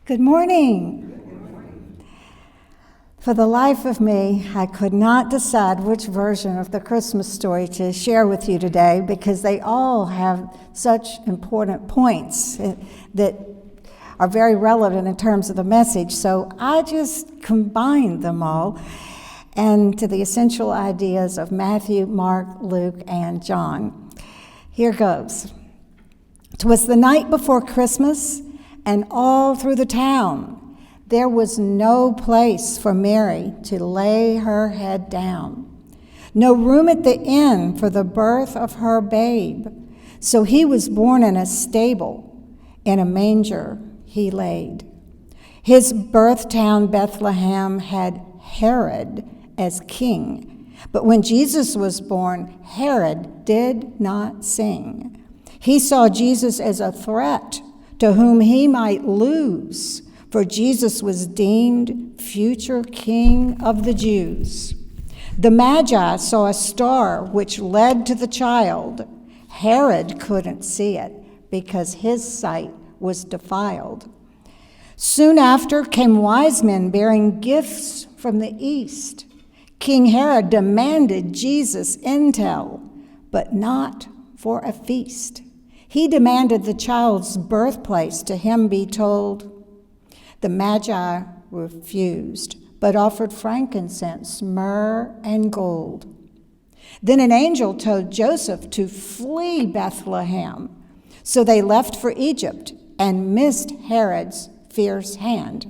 Good morning. For the life of me, I could not decide which version of the Christmas story to share with you today because they all have such important points that are very relevant in terms of the message. So I just combined them all and to the essential ideas of Matthew, Mark, Luke, and John. Here goes. 'Twas the night before Christmas, and all through the town there was no place for Mary to lay her head down, no room at the inn for the birth of her babe. So he was born in a stable, in a manger he laid. His birth town, Bethlehem, had Herod as king. But when Jesus was born, Herod did not sing. He saw Jesus as a threat to whom he might lose, for Jesus was deemed future king of the Jews. The Magi saw a star which led to the child. Herod couldn't see it because his sight was defiled. Soon after came wise men bearing gifts from the east. King Herod demanded Jesus' intel, but not for a feast. He demanded the child's birthplace to him be told. The Magi refused, but offered frankincense, myrrh, and gold. Then an angel told Joseph to flee Bethlehem. So they left for Egypt and missed Herod's fierce hand.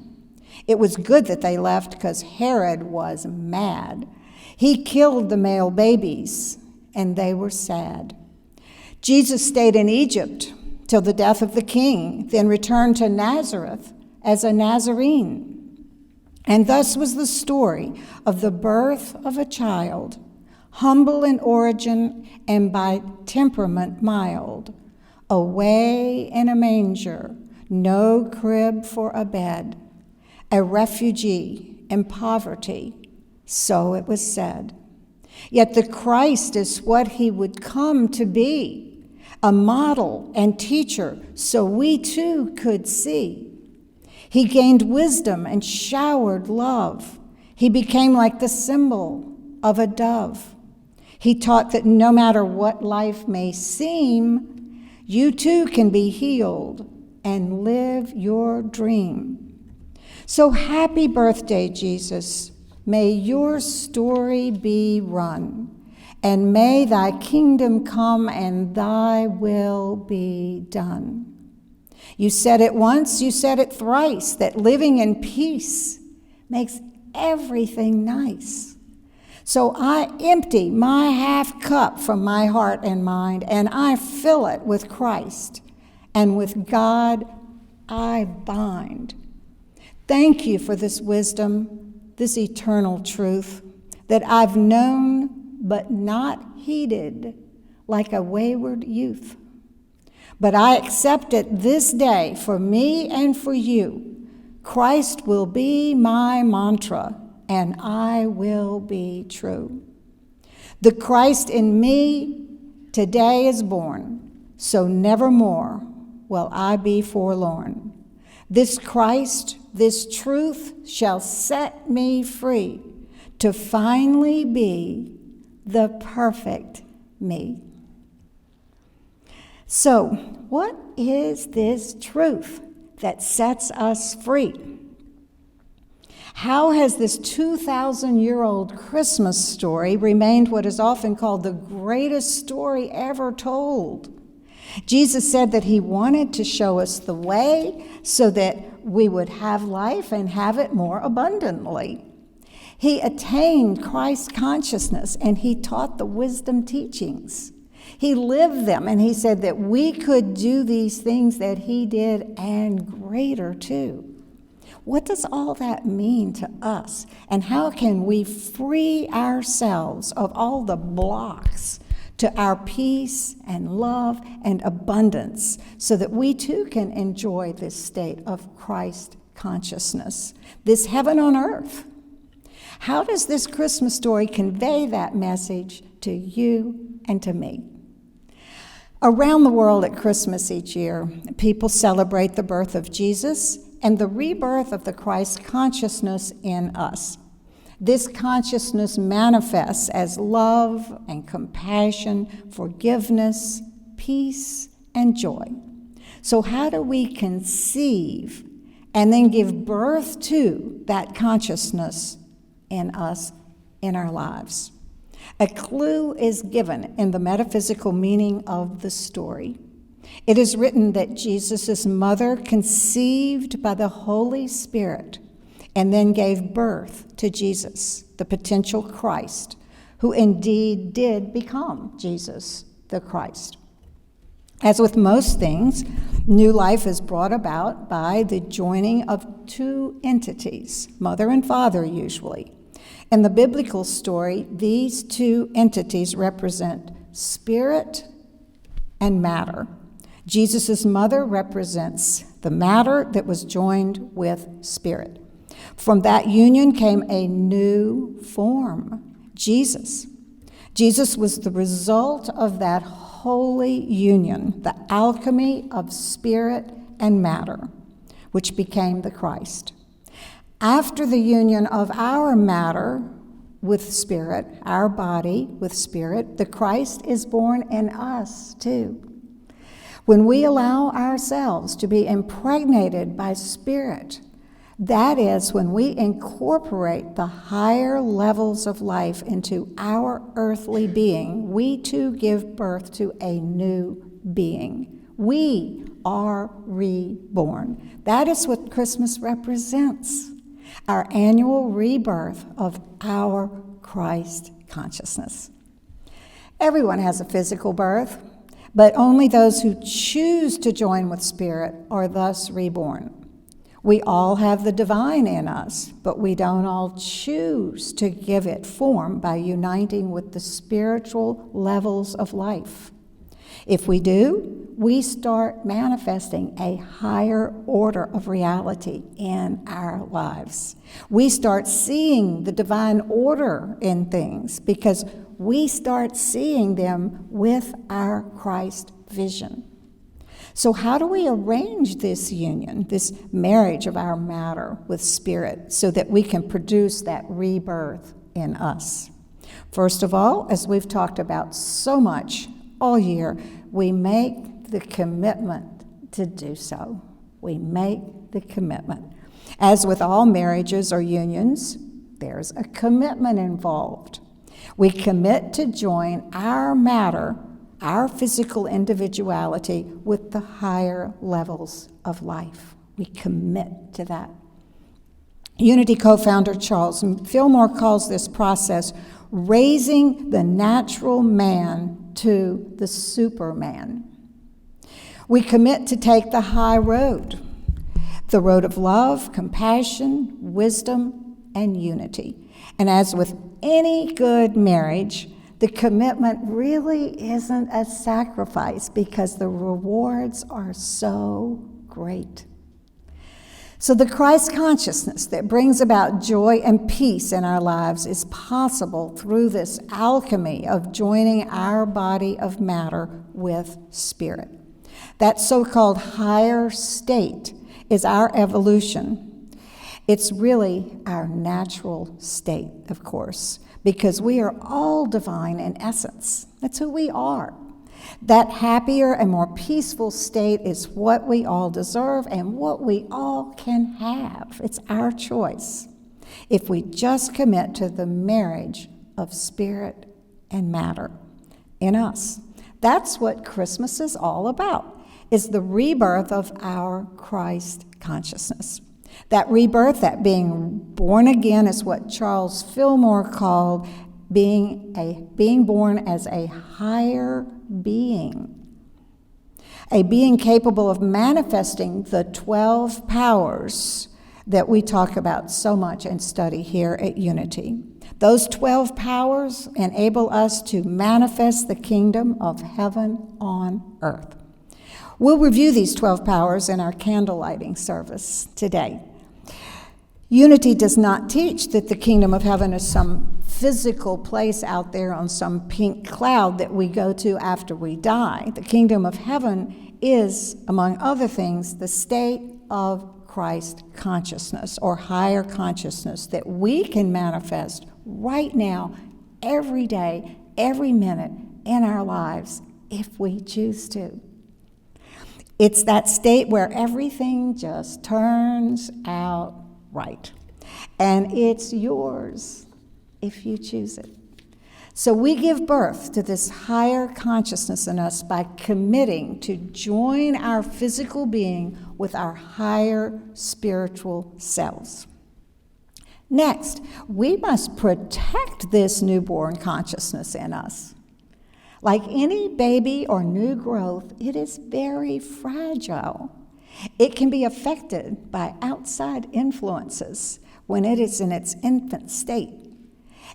It was good that they left because Herod was mad. He killed the male babies, and they were sad. Jesus stayed in Egypt till the death of the king, then returned to Nazareth as a Nazarene. And thus was the story of the birth of a child, humble in origin and by temperament mild, away in a manger, no crib for a bed, a refugee in poverty, so it was said. Yet the Christ is what he would come to be, a model and teacher, so we too could see. He gained wisdom and showered love. He became like the symbol of a dove. He taught that no matter what life may seem, you too can be healed and live your dream. So happy birthday, Jesus. May your story be run, and may thy kingdom come and thy will be done. You said it once, you said it thrice, that living in peace makes everything nice. So I empty my half cup from my heart and mind, and I fill it with Christ, and with God I bind. Thank you for this wisdom, this eternal truth that I've known but not heeded like a wayward youth. But I accept it this day for me and for you. Christ will be my mantra, and I will be true. The Christ in me today is born, so nevermore will I be forlorn. This Christ, this truth shall set me free to finally be the perfect me. So, what is this truth that sets us free? How has this 2,000-year-old Christmas story remained what is often called the greatest story ever told? Jesus said that he wanted to show us the way so that we would have life and have it more abundantly. He attained Christ's consciousness, and he taught the wisdom teachings. He lived them, and he said that we could do these things that he did and greater too. What does all that mean to us? And how can we free ourselves of all the blocks to our peace and love and abundance so that we too can enjoy this state of Christ consciousness, this heaven on earth? How does this Christmas story convey that message to you and to me? Around the world at Christmas each year, people celebrate the birth of Jesus and the rebirth of the Christ consciousness in us. This consciousness manifests as love and compassion, forgiveness, peace, and joy. So how do we conceive and then give birth to that consciousness in us, in our lives? A clue is given in the metaphysical meaning of the story. It is written that Jesus' mother conceived by the Holy Spirit and then gave birth to Jesus, the potential Christ, who indeed did become Jesus, the Christ. As with most things, new life is brought about by the joining of two entities, mother and father usually. In the biblical story, these two entities represent spirit and matter. Jesus' mother represents the matter that was joined with spirit. From that union came a new form, Jesus. Jesus was the result of that holy union, the alchemy of spirit and matter, which became the Christ. After the union of our matter with spirit, our body with spirit, the Christ is born in us too. When we allow ourselves to be impregnated by spirit, that is when we incorporate the higher levels of life into our earthly being, we too give birth to a new being. We are reborn. That is what Christmas represents, our annual rebirth of our Christ consciousness. Everyone has a physical birth, but only those who choose to join with Spirit are thus reborn. We all have the divine in us, but we don't all choose to give it form by uniting with the spiritual levels of life. If we do, we start manifesting a higher order of reality in our lives. We start seeing the divine order in things because we start seeing them with our Christ vision. So how do we arrange this union, this marriage of our matter with spirit, so that we can produce that rebirth in us? First of all, as we've talked about so much all year, we make the commitment to do so. We make the commitment. As with all marriages or unions, there's a commitment involved. We commit to join our matter, our physical individuality, with the higher levels of life. We commit to that. Unity co-founder Charles Fillmore calls this process raising the natural man to the superman. We commit to take the high road, the road of love, compassion, wisdom, and unity. And as with any good marriage, the commitment really isn't a sacrifice because the rewards are so great. So the Christ consciousness that brings about joy and peace in our lives is possible through this alchemy of joining our body of matter with spirit. That so-called higher state is our evolution. It's really our natural state, of course, because we are all divine in essence. That's who we are. That happier and more peaceful state is what we all deserve and what we all can have. It's our choice if we just commit to the marriage of spirit and matter in us. That's what Christmas is all about, is the rebirth of our Christ consciousness. That rebirth, that being born again, is what Charles Fillmore called being born as a higher being, a being capable of manifesting the 12 powers that we talk about so much and study here at Unity. Those 12 powers enable us to manifest the kingdom of heaven on earth. We'll review these 12 powers in our candle lighting service today. Unity does not teach that the kingdom of heaven is some physical place out there on some pink cloud that we go to after we die. The kingdom of heaven is, among other things, the state of Christ consciousness or higher consciousness that we can manifest right now, every day, every minute in our lives if we choose to. It's that state where everything just turns out right. And it's yours if you choose it. So we give birth to this higher consciousness in us by committing to join our physical being with our higher spiritual selves. Next, we must protect this newborn consciousness in us. Like any baby or new growth, it is very fragile. It can be affected by outside influences when it is in its infant state.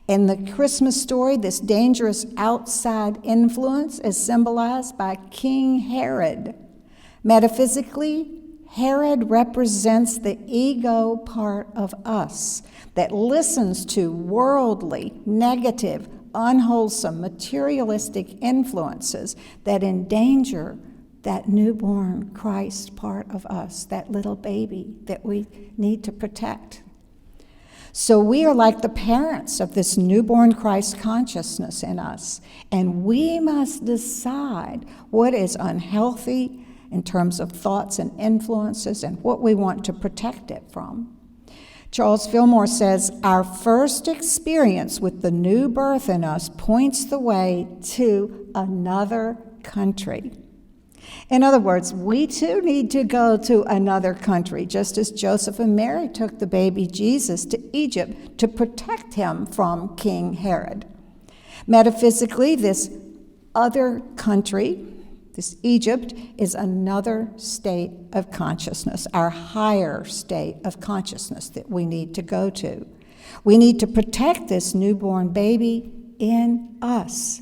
In the Christmas story, this dangerous outside influence is symbolized by King Herod. Metaphysically, Herod represents the ego part of us that listens to worldly, negative, unwholesome, materialistic influences that endanger that newborn Christ part of us, that little baby that we need to protect. So we are like the parents of this newborn Christ consciousness in us, and we must decide what is unhealthy in terms of thoughts and influences and what we want to protect it from. Charles Fillmore says, our first experience with the new birth in us points the way to another country. In other words, we too need to go to another country, just as Joseph and Mary took the baby Jesus to Egypt to protect him from King Herod. Metaphysically, this other country, this Egypt, is another state of consciousness, our higher state of consciousness that we need to go to. We need to protect this newborn baby in us.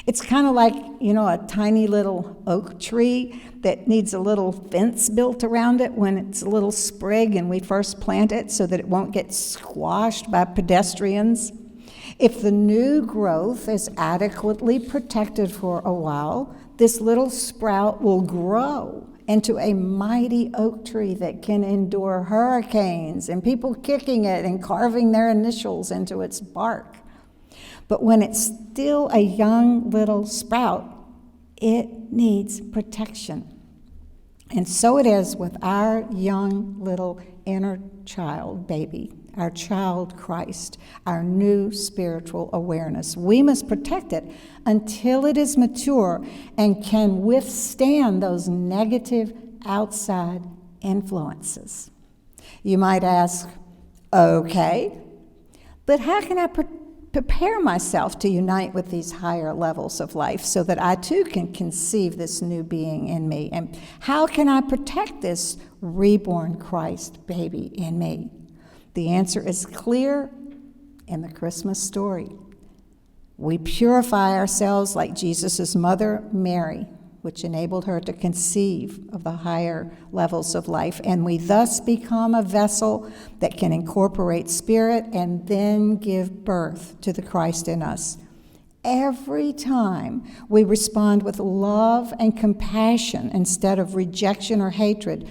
It's kind of like, a tiny little oak tree that needs a little fence built around it when it's a little sprig and we first plant it so that it won't get squashed by pedestrians. If the new growth is adequately protected for a while, this little sprout will grow into a mighty oak tree that can endure hurricanes and people kicking it and carving their initials into its bark. But when it's still a young little sprout, it needs protection. And so it is with our young little inner child baby, our child Christ, our new spiritual awareness. We must protect it until it is mature and can withstand those negative outside influences. You might ask, okay, but how can I prepare myself to unite with these higher levels of life so that I too can conceive this new being in me? And how can I protect this reborn Christ baby in me? The answer is clear in the Christmas story. We purify ourselves like Jesus' mother, Mary, which enabled her to conceive of the higher levels of life, and we thus become a vessel that can incorporate spirit and then give birth to the Christ in us. Every time we respond with love and compassion instead of rejection or hatred,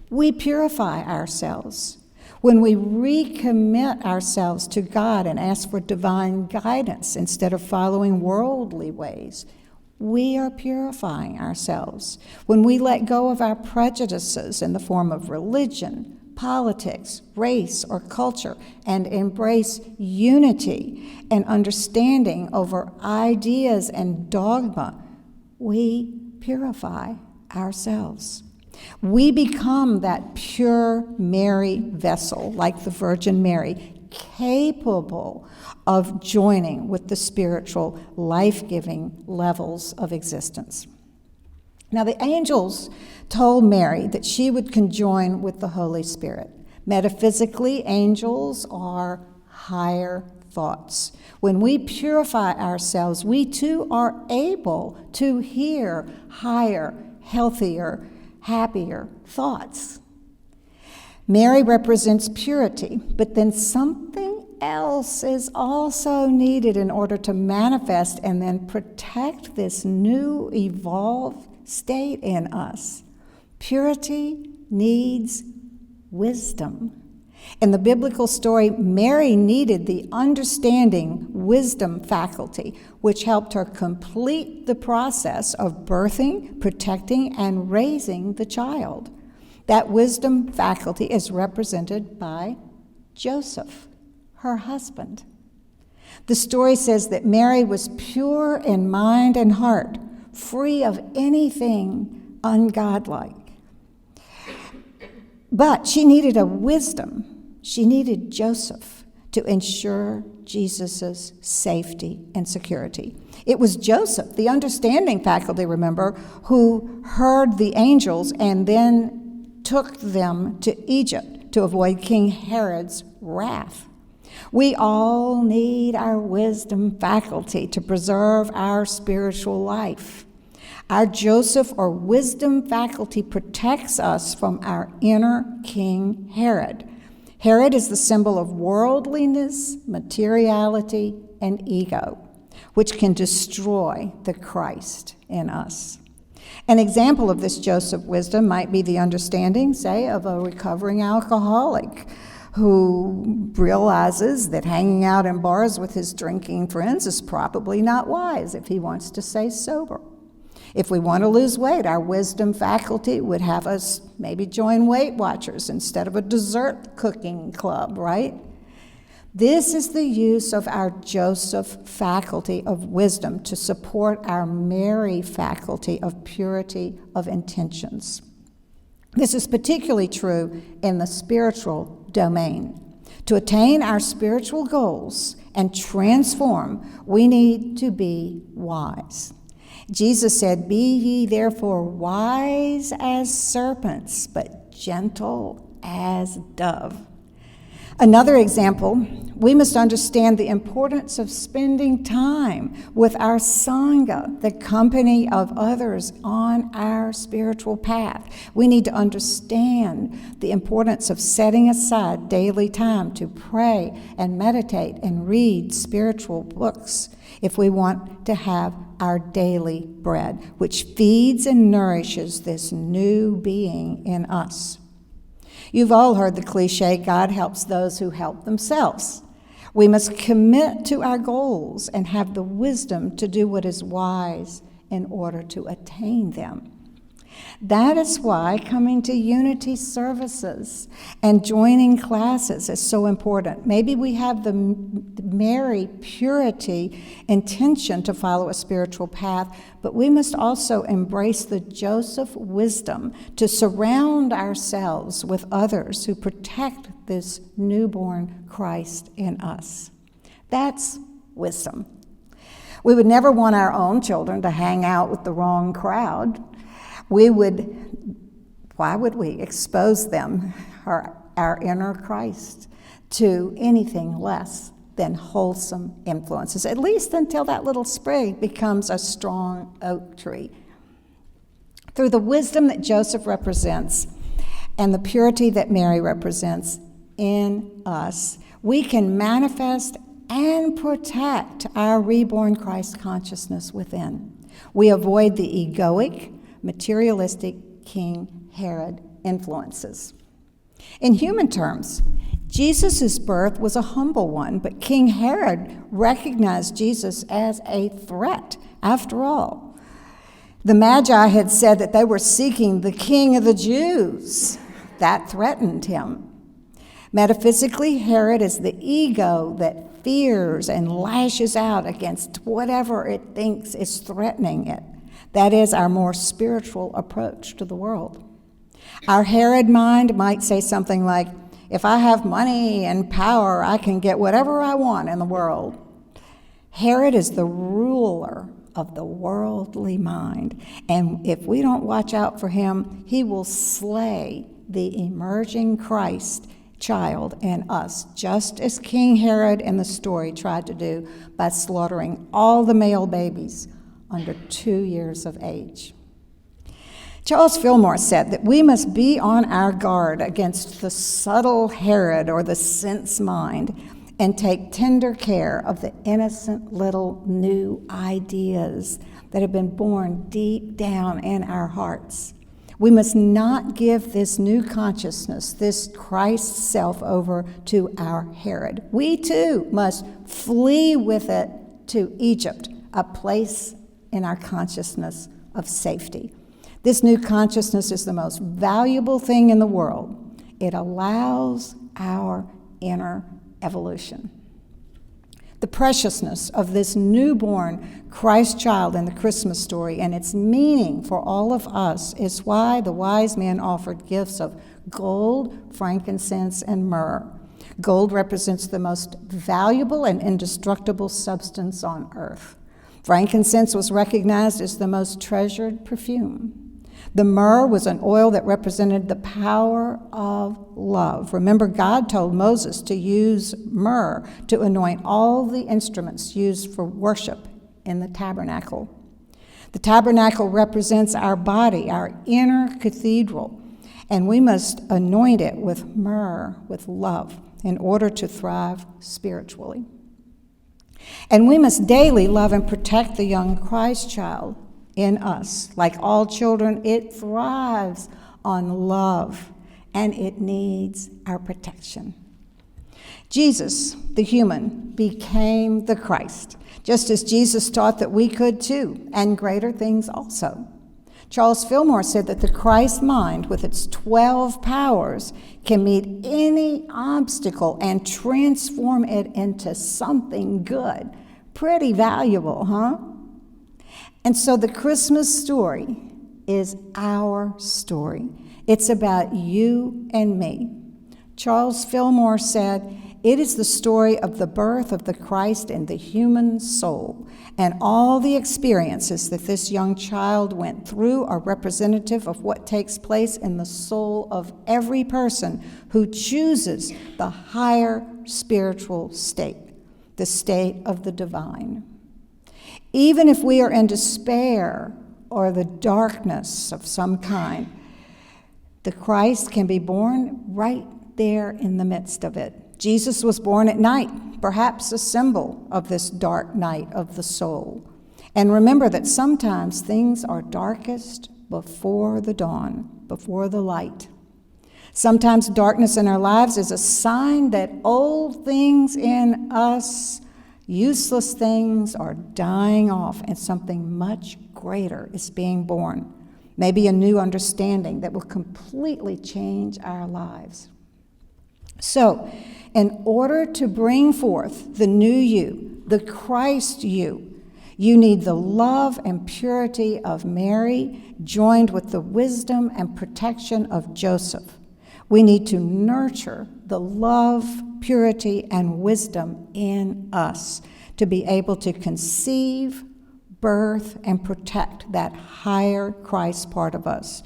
we purify ourselves. When we recommit ourselves to God and ask for divine guidance instead of following worldly ways, we are purifying ourselves. When we let go of our prejudices in the form of religion, politics, race, or culture, and embrace unity and understanding over ideas and dogma, we purify ourselves. We become that pure Mary vessel, like the Virgin Mary, capable of joining with the spiritual, life-giving levels of existence. Now, the angels told Mary that she would conjoin with the Holy Spirit. Metaphysically, angels are higher thoughts. When we purify ourselves, we too are able to hear higher, healthier, happier thoughts. Mary represents purity, but then something else is also needed in order to manifest and then protect this new evolved state in us. Purity needs wisdom. In the biblical story, Mary needed the understanding wisdom faculty, which helped her complete the process of birthing, protecting, and raising the child. That wisdom faculty is represented by Joseph, her husband. The story says that Mary was pure in mind and heart, free of anything ungodlike. But she needed a wisdom. She needed Joseph to ensure Jesus' safety and security. It was Joseph, the understanding faculty, remember, who heard the angels and then took them to Egypt to avoid King Herod's wrath. We all need our wisdom faculty to preserve our spiritual life. Our Joseph or wisdom faculty protects us from our inner King Herod. Herod is the symbol of worldliness, materiality, and ego, which can destroy the Christ in us. An example of this Joseph wisdom might be the understanding, say, of a recovering alcoholic who realizes that hanging out in bars with his drinking friends is probably not wise if he wants to stay sober. If we want to lose weight, our wisdom faculty would have us maybe join Weight Watchers instead of a dessert cooking club, right? This is the use of our Joseph faculty of wisdom to support our Mary faculty of purity of intentions. This is particularly true in the spiritual domain. To attain our spiritual goals and transform, we need to be wise. Jesus said, "Be ye therefore wise as serpents, but gentle as dove." Another example, we must understand the importance of spending time with our Sangha, the company of others on our spiritual path. We need to understand the importance of setting aside daily time to pray and meditate and read spiritual books if we want to have our daily bread, which feeds and nourishes this new being in us. You've all heard the cliche, God helps those who help themselves. We must commit to our goals and have the wisdom to do what is wise in order to attain them. That is why coming to unity services and joining classes is so important. Maybe we have the Mary purity intention to follow a spiritual path, but we must also embrace the Joseph wisdom to surround ourselves with others who protect this newborn Christ in us. That's wisdom. We would never want our own children to hang out with the wrong crowd. Why would we expose them, our inner Christ, to anything less than wholesome influences, at least until that little sprig becomes a strong oak tree? Through the wisdom that Joseph represents and the purity that Mary represents in us, we can manifest and protect our reborn Christ consciousness within. We avoid the egoic, materialistic King Herod influences. In human terms, Jesus' birth was a humble one, but King Herod recognized Jesus as a threat. After all, the Magi had said that they were seeking the King of the Jews. That threatened him. Metaphysically, Herod is the ego that fears and lashes out against whatever it thinks is threatening it. That is our more spiritual approach to the world. Our Herod mind might say something like, if I have money and power, I can get whatever I want in the world. Herod is the ruler of the worldly mind, and if we don't watch out for him, he will slay the emerging Christ child in us, just as King Herod in the story tried to do by slaughtering all the male babies under 2 years of age. Charles Fillmore said that we must be on our guard against the subtle Herod or the sense mind and take tender care of the innocent little new ideas that have been born deep down in our hearts. We must not give this new consciousness, this Christ self, over to our Herod. We too must flee with it to Egypt, a place in our consciousness of safety. This new consciousness is the most valuable thing in the world. It allows our inner evolution. The preciousness of this newborn Christ child in the Christmas story and its meaning for all of us is why the wise men offered gifts of gold, frankincense, and myrrh. Gold represents the most valuable and indestructible substance on earth. Frankincense was recognized as the most treasured perfume. The myrrh was an oil that represented the power of love. Remember, God told Moses to use myrrh to anoint all the instruments used for worship in the tabernacle. The tabernacle represents our body, our inner cathedral, and we must anoint it with myrrh, with love, in order to thrive spiritually. And we must daily love and protect the young Christ child in us. Like all children, it thrives on love, and it needs our protection. Jesus, the human, became the Christ, just as Jesus taught that we could too, and greater things also. Charles Fillmore said that the Christ mind, with its 12 powers, can meet any obstacle and transform it into something good. Pretty valuable, huh? And so the Christmas story is our story. It's about you and me. Charles Fillmore said, "It is the story of the birth of the Christ in the human soul, and all the experiences that this young child went through are representative of what takes place in the soul of every person who chooses the higher spiritual state, the state of the divine. Even if we are in despair or the darkness of some kind, the Christ can be born right there in the midst of it. Jesus was born at night, perhaps a symbol of this dark night of the soul. And remember that sometimes things are darkest before the dawn, before the light. Sometimes darkness in our lives is a sign that old things in us, useless things, are dying off and something much greater is being born. Maybe a new understanding that will completely change our lives. So, in order to bring forth the new you, the Christ you need the love and purity of Mary joined with the wisdom and protection of Joseph. We need to nurture the love, purity, and wisdom in us to be able to conceive, birth, and protect that higher Christ part of us.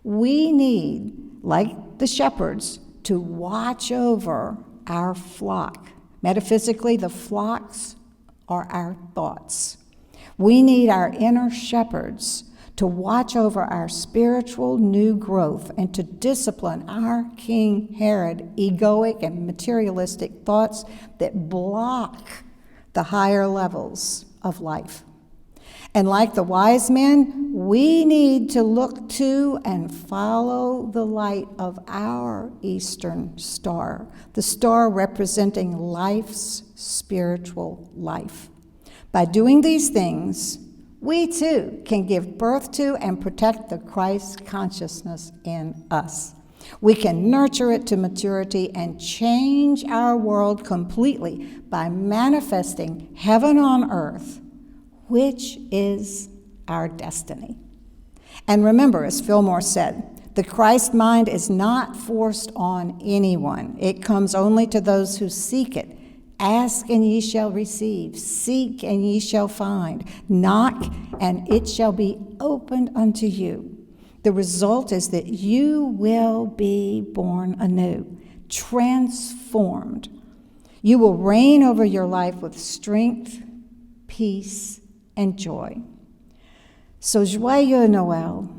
We need, like the shepherds, to watch over our flock. Metaphysically, the flocks are our thoughts. We need our inner shepherds to watch over our spiritual new growth and to discipline our King Herod egoic and materialistic thoughts that block the higher levels of life. And like the wise men, we need to look to and follow the light of our Eastern star, the star representing life's spiritual life. By doing these things, we too can give birth to and protect the Christ consciousness in us. We can nurture it to maturity and change our world completely by manifesting heaven on earth, which is our destiny. And remember, as Fillmore said, the Christ mind is not forced on anyone. It comes only to those who seek it. Ask and ye shall receive. Seek and ye shall find. Knock and it shall be opened unto you. The result is that you will be born anew, transformed. You will reign over your life with strength, peace, and joy. So joyeux Noel,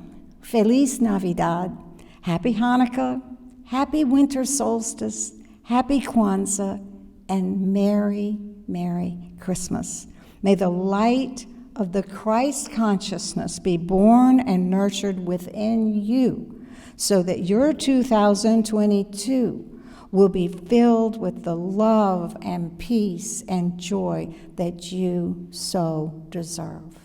Feliz Navidad, Happy Hanukkah, Happy Winter Solstice, Happy Kwanzaa, and Merry, Merry Christmas. May the light of the Christ consciousness be born and nurtured within you, so that your 2022 will be filled with the love and peace and joy that you so deserve.